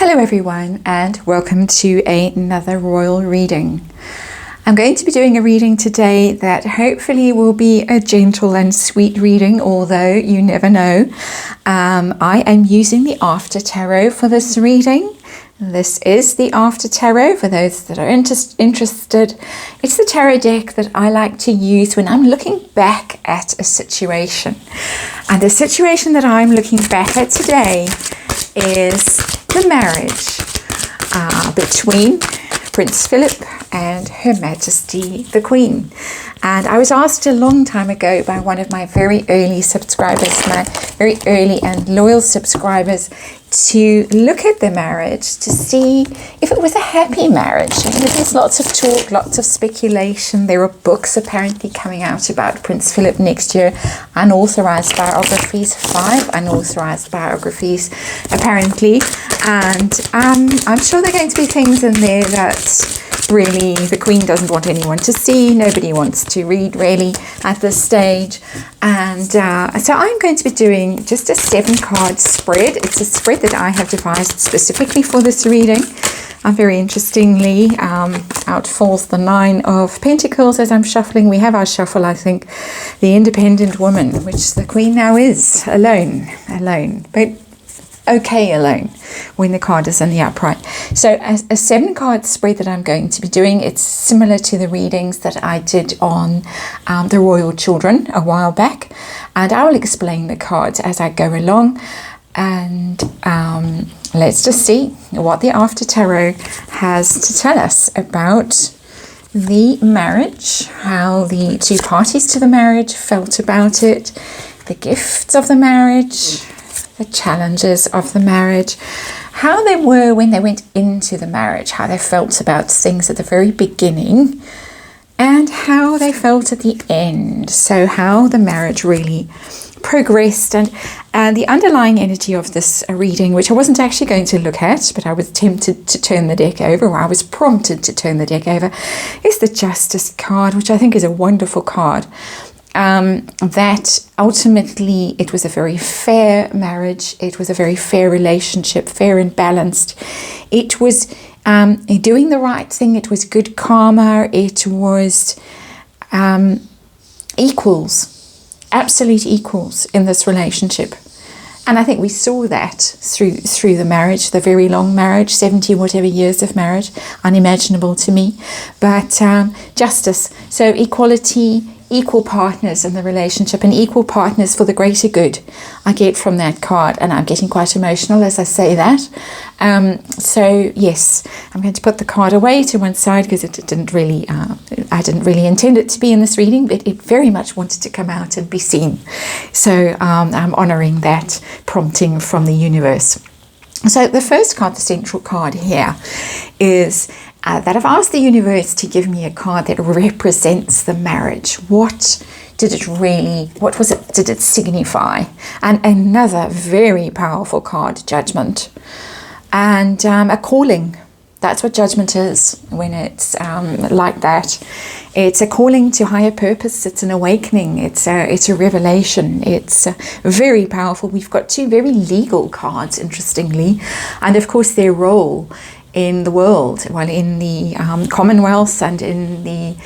Hello everyone, and welcome to another royal reading. I'm going to be doing a reading today that hopefully will be a gentle and sweet reading, although you never know. I am using the After Tarot for this reading. This is the After Tarot for those that are interested. It's the tarot deck that I like to use when I'm looking back at a situation. And the situation that I'm looking back at today is the marriage between Prince Philip and Her Majesty the Queen. And I was asked a long time ago by one of my very early subscribers, my very early and loyal subscribers, to look at the marriage to see if it was a happy marriage. And there's lots of talk, lots of speculation. There are books apparently coming out about Prince Philip next year, unauthorized biographies, 5 unauthorized biographies apparently. And I'm sure there are going to be things in there that really the Queen doesn't want anyone to see. Nobody wants to read really at this stage. And so I'm going to be doing just a 7-card spread. It's a spread that I have devised specifically for this reading. Very interestingly, out falls the 9 of Pentacles as I'm shuffling. We have our shuffle, I think, the independent woman, which the Queen now is, alone, but okay alone when the card is in the upright. So a 7-card spread that I'm going to be doing, it's similar to the readings that I did on the Royal Children a while back, and I will explain the cards as I go along. And let's just see what the After Tarot has to tell us about the marriage, how the two parties to the marriage felt about it, the gifts of the marriage, the challenges of the marriage, how they were when they went into the marriage, how they felt about things at the very beginning, and how they felt at the end. So how the marriage really progressed, and the underlying energy of this reading, which I wasn't actually going to look at, but I was tempted to turn the deck over, or I was prompted to turn the deck over, is the Justice card, which I think is a wonderful card. That ultimately it was a very fair marriage, it was a very fair relationship, fair and balanced. It was doing the right thing, it was good karma, it was equals, absolute equals in this relationship. And I think we saw that through the marriage, the very long marriage, 70 whatever years of marriage, unimaginable to me. But justice, so equality, equal partners in the relationship, and equal partners for the greater good I get from that card. And I'm getting quite emotional as I say that. So yes, I'm going to put the card away to one side because it didn't really, I didn't really intend it to be in this reading, but it very much wanted to come out and be seen. So I'm honoring that prompting from the universe. So the first card, the central card here, is that I've asked the universe to give me a card that represents the marriage. What did it really, what was it, did it signify? And another very powerful card, Judgment. And a calling. That's what judgment is when it's like that. It's a calling to higher purpose. It's an awakening. It's a revelation. It's very powerful. We've got 2 very legal cards, interestingly. And of course their role in the world, well, in the Commonwealth and in the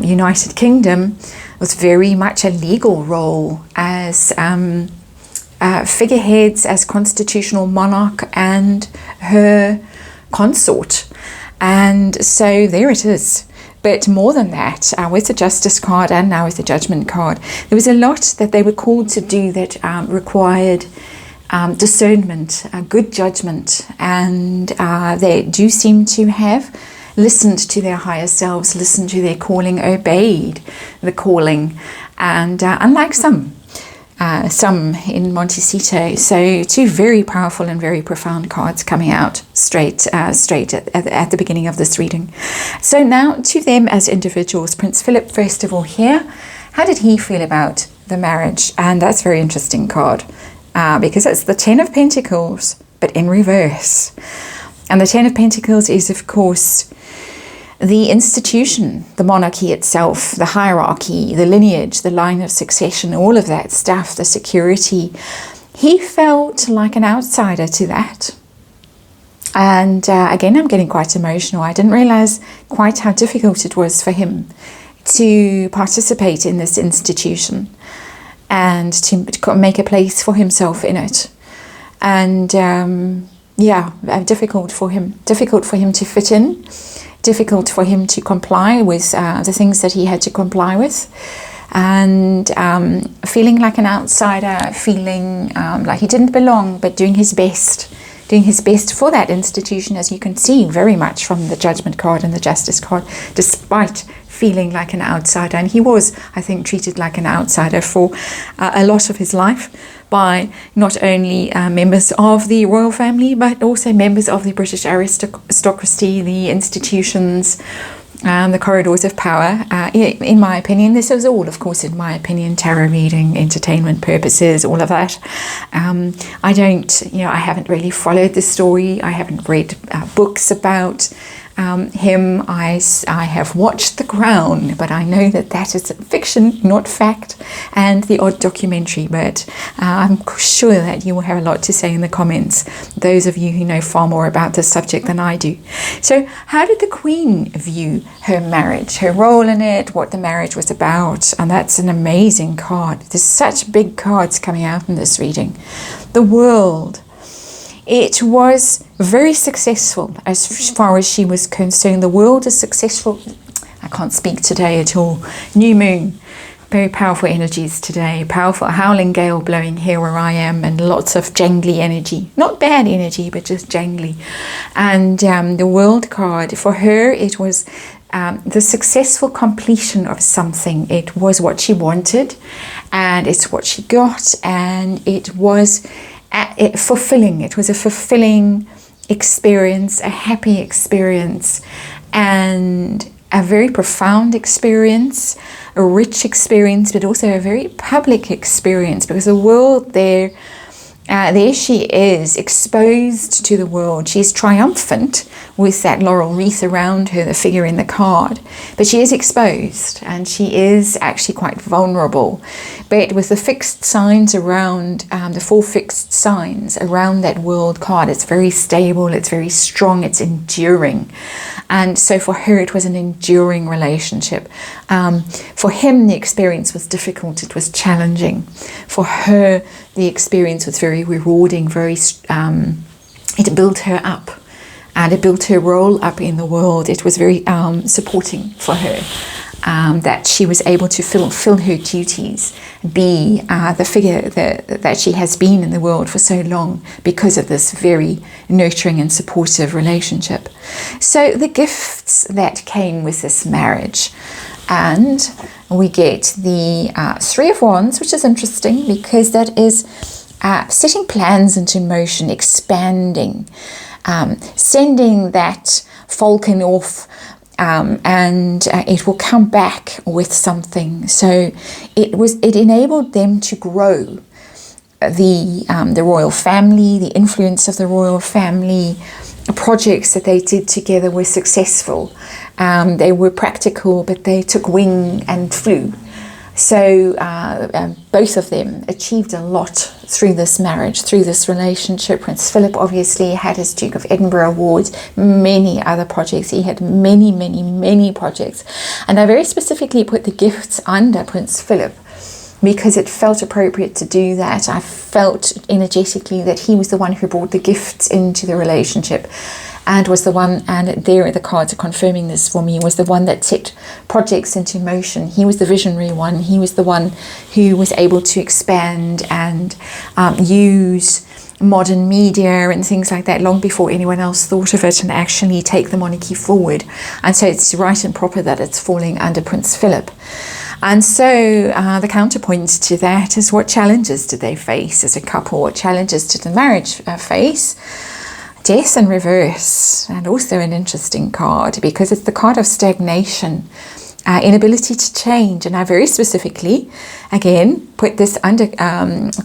United Kingdom, was very much a legal role as figureheads, as constitutional monarch and her consort. And so there it is. But more than that, with the Justice card and now with the Judgment card, there was a lot that they were called to do that required discernment, good judgment, and they do seem to have listened to their higher selves, listened to their calling, obeyed the calling, and unlike some in Montecito. So 2 very powerful and very profound cards coming out straight at the beginning of this reading. So now to them as individuals. Prince Philip, first of all here, how did he feel about the marriage? And that's a very interesting card. Because it's the 10 of Pentacles, but in reverse. And the 10 of Pentacles is, of course, the institution, the monarchy itself, the hierarchy, the lineage, the line of succession, all of that stuff, the security. He felt like an outsider to that. And again, I'm getting quite emotional. I didn't realize quite how difficult it was for him to participate in this institution and to make a place for himself in it. And difficult for him to fit in, difficult for him to comply with the things that he had to comply with, and feeling like an outsider, feeling like he didn't belong, but doing his best for that institution, as you can see very much from the Judgment card and the Justice card, despite feeling like an outsider. And he was, I think, treated like an outsider for a lot of his life by not only members of the royal family, but also members of the British aristocracy, the institutions, the corridors of power. In my opinion, this was all, of course, in my opinion, tarot reading, entertainment purposes, all of that. I haven't really followed the story. I haven't read books about him. I have watched The Crown, but I know that is fiction, not fact, and the odd documentary. But I'm sure that you will have a lot to say in the comments, those of you who know far more about this subject than I do. So how did the Queen view her marriage, her role in it, what the marriage was about? And that's an amazing card. There's such big cards coming out in this reading. The World. It was very successful as far as she was concerned. The World is successful. I can't speak today at all. New Moon. Very powerful energies today. Powerful howling gale blowing here where I am, and lots of jangly energy. Not bad energy, but just jangly. And the World card, for her, it was the successful completion of something. It was what she wanted, and it's what she got, and it was fulfilling. It was a fulfilling experience, a happy experience, and a very profound experience, a rich experience, but also a very public experience, because the world there she is exposed to the world. She's triumphant with that laurel wreath around her, the figure in the card, but she is exposed and she is actually quite vulnerable. But with the fixed signs around, the 4 fixed signs around that World card, it's very stable, it's very strong, it's enduring. And so for her, it was an enduring relationship. For him, the experience was difficult, it was challenging. For her, the experience was very rewarding, it built her up, and it built her role up in the world. It was very supporting for her, that she was able to fulfill her duties, be the figure that she has been in the world for so long, because of this very nurturing and supportive relationship. So the gifts that came with this marriage, and we get the 3 of Wands, which is interesting because that is setting plans into motion, expanding, sending that falcon off, and it will come back with something. So it enabled them to grow the royal family, the influence of the royal family. Projects that they did together were successful. They were practical, but they took wing and flew. So both of them achieved a lot through this marriage, through this relationship. Prince Philip obviously had his Duke of Edinburgh Awards, many other projects. He had many, many, many projects. And I very specifically put the gifts under Prince Philip because it felt appropriate to do that. I felt energetically that he was the one who brought the gifts into the relationship, and was the one, and there the cards are confirming this for me, was the one that set projects into motion. He was the visionary one. He was the one who was able to expand and use modern media and things like that long before anyone else thought of it, and actually take the monarchy forward. And so it's right and proper that it's falling under Prince Philip. And so the counterpoint to that is, what challenges did they face as a couple? What challenges did the marriage face? Death in reverse, and also an interesting card because it's the card of stagnation, inability to change. And I very specifically, again, put this under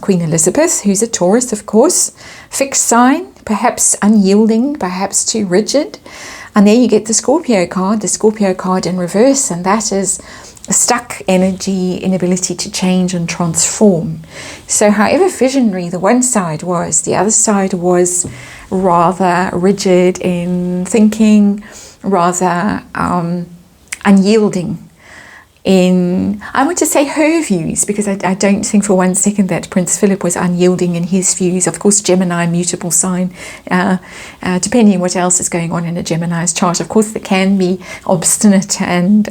Queen Elizabeth, who's a Taurus, of course, fixed sign, perhaps unyielding, perhaps too rigid. And there you get the Scorpio card in reverse, and that is stuck energy, inability to change and transform. So however visionary the one side was, the other side was rather rigid in thinking, rather unyielding in, I want to say, her views, because I don't think for one second that Prince Philip was unyielding in his views. Of course, Gemini, mutable sign, depending on what else is going on in a Gemini's chart. Of course, they can be obstinate and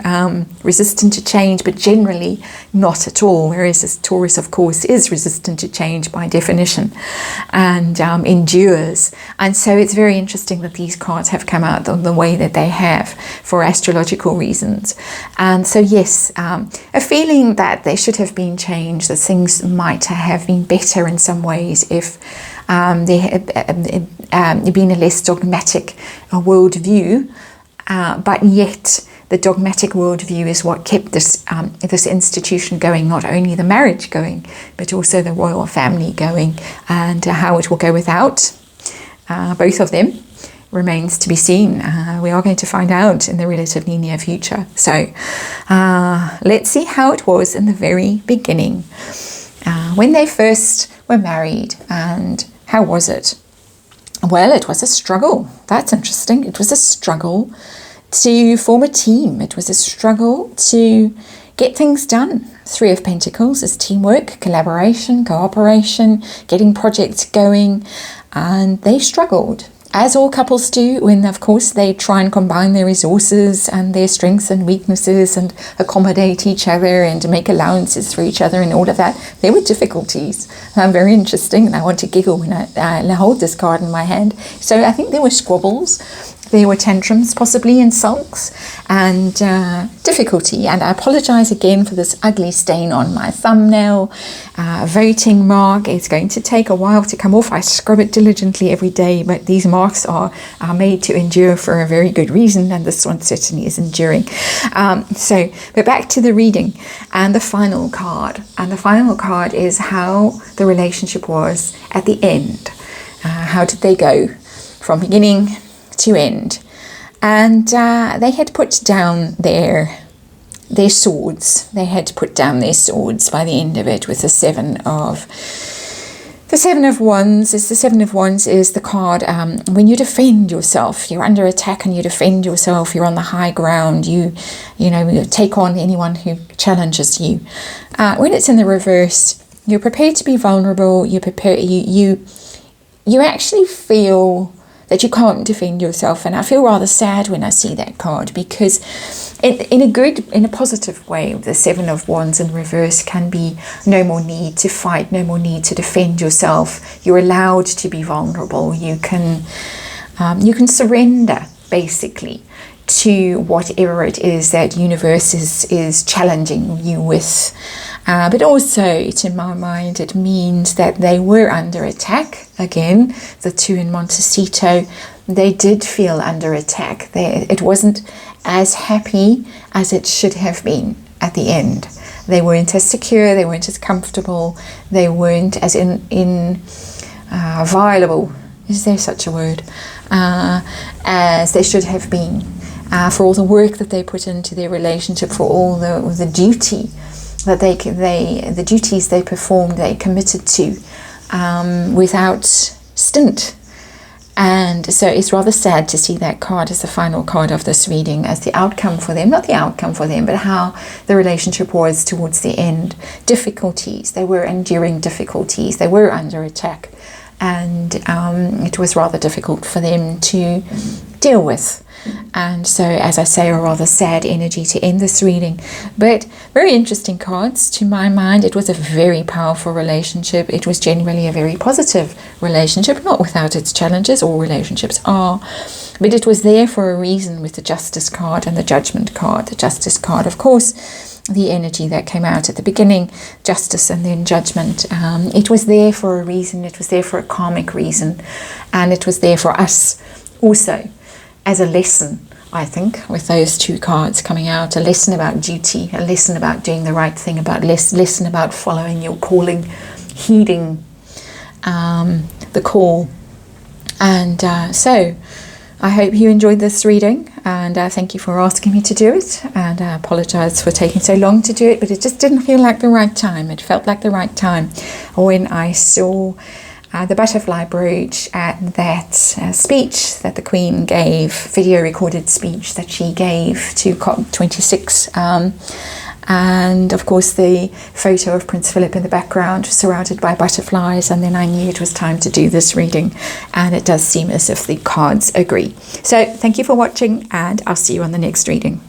resistant to change, but generally not at all. Whereas this Taurus, of course, is resistant to change by definition and endures. And so it's very interesting that these cards have come out the way that they have for astrological reasons. And so, yes, a feeling that they should have been changed, that things might have been better in some ways if there had been a less dogmatic worldview, but yet the dogmatic worldview is what kept this this institution going, not only the marriage going, but also the royal family going, and how it will go without both of them remains to be seen. We are going to find out in the relatively near future. So let's see how it was in the very beginning, when they first were married. And how was it? Well, it was a struggle. That's interesting. It was a struggle to form a team. It was a struggle to get things done. Three of Pentacles is teamwork, collaboration, cooperation, getting projects going, and they struggled, as all couples do, when of course they try and combine their resources and their strengths and weaknesses and accommodate each other and make allowances for each other and all of that. There were difficulties. Very interesting, and I want to giggle when I hold this card in my hand. So I think there were squabbles, there were tantrums, possibly, and sulks, and difficulty. And I apologize again for this ugly stain on my thumbnail. Voting mark. It's going to take a while to come off. I scrub it diligently every day, but these marks are made to endure for a very good reason, and this one certainly is enduring. But back to the reading and the final card. And the final card is how the relationship was at the end. How did they go from beginning to end? And they had put down their swords. They had put down their swords by the end of it with the Seven of Wands. The Seven of Wands is the card when you defend yourself. You're under attack and you defend yourself. You're on the high ground. You take on anyone who challenges you. When it's in the reverse, you're prepared to be vulnerable. You actually feel that you can't defend yourself, and I feel rather sad when I see that card, because in a positive way, the Seven of Wands in reverse can be no more need to fight, no more need to defend yourself. You're allowed to be vulnerable. You can surrender basically to whatever it is that universe is challenging you with. But also, to my mind, it means that they were under attack. Again, the two in Montecito, they did feel under attack. It wasn't as happy as it should have been at the end. They weren't as secure, they weren't as comfortable, they weren't as inviolable, is there such a word, as they should have been, for all the work that they put into their relationship, for all the duty that the duties they performed, they committed to without stint. And so it's rather sad to see that card as the final card of this reading, as the outcome for them, not the outcome for them, but how the relationship was towards the end. Difficulties, they were enduring difficulties, they were under attack, and it was rather difficult for them to deal with. And so, as I say, a rather sad energy to end this reading, but very interesting cards to my mind. It was a very powerful relationship. It was generally a very positive relationship, not without its challenges. All relationships are, but it was there for a reason with the Justice card and the Judgment card. The Justice card, of course, the energy that came out at the beginning, justice and then judgment. It was there for a reason. It was there for a karmic reason, and it was there for us also as a lesson, I think, with those two cards coming out. A lesson about duty, a lesson about doing the right thing, lesson about following your calling, heeding the call. And so I hope you enjoyed this reading, and thank you for asking me to do it, and I apologize for taking so long to do it, but it just didn't feel like the right time. It felt like the right time when I saw the butterfly brooch and that speech that the Queen gave, video recorded speech that she gave to COP26. And of course the photo of Prince Philip in the background surrounded by butterflies, and then I knew it was time to do this reading, and it does seem as if the cards agree. So thank you for watching, and I'll see you on the next reading.